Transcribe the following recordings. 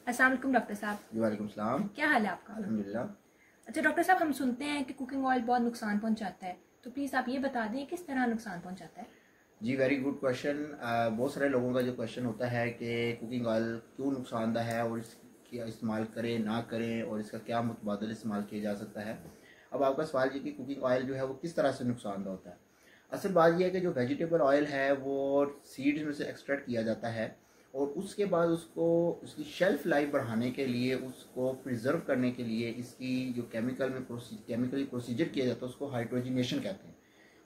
अस्सलाम वालेकुम डॉक्टर साहब। वालेकुम सलाम। क्या हाल है आपका? अल्हम्दुलिल्लाह। अच्छा डॉक्टर साहब, हम सुनते हैं कि कुकिंग ऑयल बहुत नुकसान पहुंचाता है, तो प्लीज़ आप ये बता दें किस तरह नुकसान पहुंचाता है। जी वेरी गुड क्वेश्चन। बहुत सारे लोगों का जो क्वेश्चन होता है कि कुकिंग ऑयल क्यों नुकसानदायक है और इसका इस्तेमाल करें ना करें और इसका क्या मुतबादल इस्तेमाल किया जा सकता है। अब आपका सवाल ये कि कुकिंग ऑयल जो है वो किस तरह से नुकसानदायक होता है। असल बात यह है कि जो वेजिटेबल ऑयल है वो सीड्स में से एक्सट्रैक्ट किया जाता है और उसके बाद उसको उसकी शेल्फ लाइफ बढ़ाने के लिए, उसको प्रिजर्व करने के लिए इसकी जो केमिकली प्रोसीजर किया जाता है उसको हाइड्रोजिनेशन कहते हैं।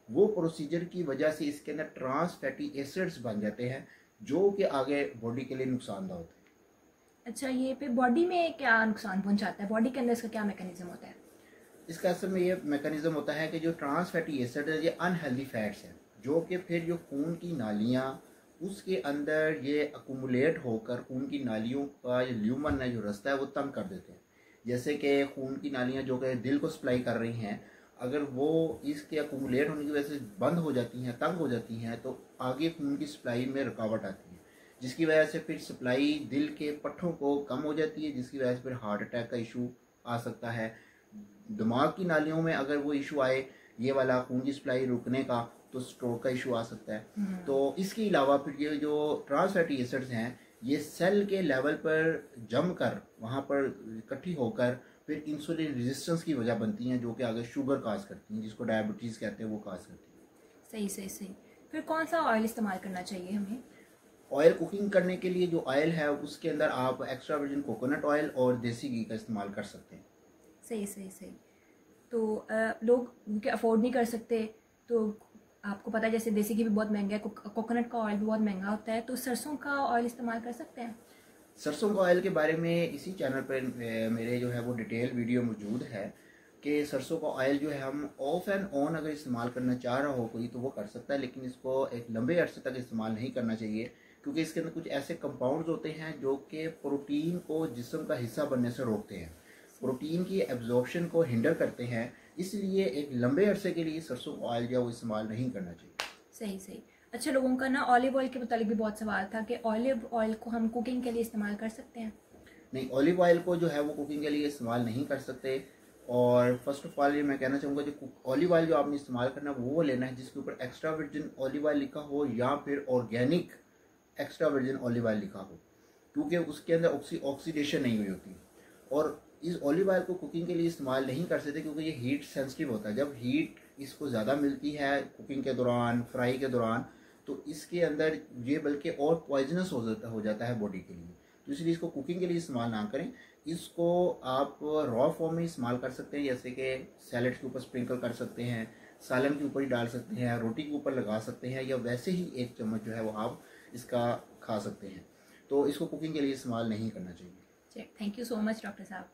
वो प्रोसीजर की वजह से इसके अंदर ट्रांस फैटी एसिड्स बन जाते हैं जो कि आगे बॉडी के लिए नुकसानदायक होते हैं। अच्छा, ये पे बॉडी में क्या नुकसान पहुंचाता है? बॉडी के अंदर इसका क्या मैकेनिज्म होता है? इसका असल में ये मैकेनिज्म होता है कि जो ट्रांस फैटी एसिड है ये अनहेल्दी फैट्स हैं जो कि फिर जो खून की नालियाँ उसके अंदर ये अकुमुलेट होकर खून की नालियों का जो ल्यूमन है, जो रास्ता है, वो तंग कर देते हैं। जैसे कि खून की नालियाँ जो कि दिल को सप्लाई कर रही हैं, अगर वो इसके अकुमुलेट होने की वजह से बंद हो जाती हैं, तंग हो जाती हैं, तो आगे खून की सप्लाई में रुकावट आती है, जिसकी वजह से फिर सप्लाई दिल के पट्ठों को कम हो जाती है, जिसकी वजह से फिर हार्ट अटैक का इशू आ सकता है। दिमाग की नालियों में अगर वो इशू आए, ये वाला खून की सप्लाई रुकने का, तो स्ट्रोक का इशू आ सकता है। तो इसके अलावा फिर ये जो ट्रांस फैटी एसिड्स हैं ये सेल के लेवल पर जम कर वहाँ पर इकट्ठी होकर फिर इंसुलिन रेजिस्टेंस की वजह बनती हैं जो कि आगे शुगर काज करती हैं, जिसको डायबिटीज़ कहते हैं, वो काज करती है। सही सही सही। फिर कौन सा ऑयल इस्तेमाल करना चाहिए हमें? ऑयल कुकिंग करने के लिए जो ऑयल है उसके अंदर आप एक्स्ट्रा वर्जिन कोकोनट ऑयल और देसी घी का इस्तेमाल कर सकते हैं। सही सही सही। तो लोग क्योंकि अफोर्ड नहीं कर सकते, तो आपको पता है जैसे देसी घी भी बहुत महंगा है, कोकोनट का ऑयल भी बहुत महंगा होता है, तो सरसों का ऑयल इस्तेमाल कर सकते हैं? सरसों का ऑयल के बारे में इसी चैनल पर मेरे जो है वो डिटेल वीडियो मौजूद है कि सरसों का ऑयल जो है हम ऑफ एंड ऑन अगर इस्तेमाल करना चाह रहा हो कोई तो वो कर सकता है, लेकिन इसको एक लंबे अरसे तक इस्तेमाल नहीं करना चाहिए क्योंकि इसके अंदर कुछ ऐसे कंपाउंड्स होते हैं जो कि प्रोटीन को जिस्म का हिस्सा बनने से रोकते हैं, प्रोटीन की एब्जॉर्प्शन को हिंडर करते हैं। इसलिए एक लंबे अरसे के लिए सरसों का ऑयल जो है वो इस्तेमाल नहीं करना चाहिए। सही सही। अच्छा, लोगों का ना ऑलिव ऑयल के मुतालिक भी बहुत सवाल था कि ऑलिव ऑयल को हम कुकिंग के लिए इस्तेमाल कर सकते हैं? नहीं, ऑलिव ऑयल को जो है वो कुकिंग के लिए इस्तेमाल नहीं कर सकते। और फर्स्ट ऑफ ऑल ये मैं कहना चाहूँगा जो ऑलिव ऑयल जो आपने इस्तेमाल करना है वो लेना है जिसके ऊपर एक्स्ट्रा वर्जिन ऑलिव ऑयल लिखा हो या फिर organic extra virgin olive oil लिखा हो, क्योंकि उसके अंदर ऑक्सीडेशन नहीं हुई होती। और इस ऑलिव ऑयल को कुकिंग के लिए इस्तेमाल नहीं कर सकते क्योंकि ये हीट सेंसिटिव होता है। जब हीट इसको ज़्यादा मिलती है कुकिंग के दौरान, फ्राई के दौरान, तो इसके अंदर ये बल्कि और पॉइजनस हो जाता है बॉडी के लिए। तो इसलिए इसको कुकिंग के लिए इस्तेमाल ना करें। इसको आप रॉ फॉर्म में इस्तेमाल कर सकते हैं, जैसे कि सैलड के ऊपर स्प्रिंकल कर सकते हैं, सालन के ऊपर ही डाल सकते हैं, रोटी के ऊपर लगा सकते हैं, या वैसे ही एक चम्मच जो है वो आप इसका खा सकते हैं। तो इसको कुकिंग के लिए इस्तेमाल नहीं करना चाहिए। Thank you so much doctor साहब।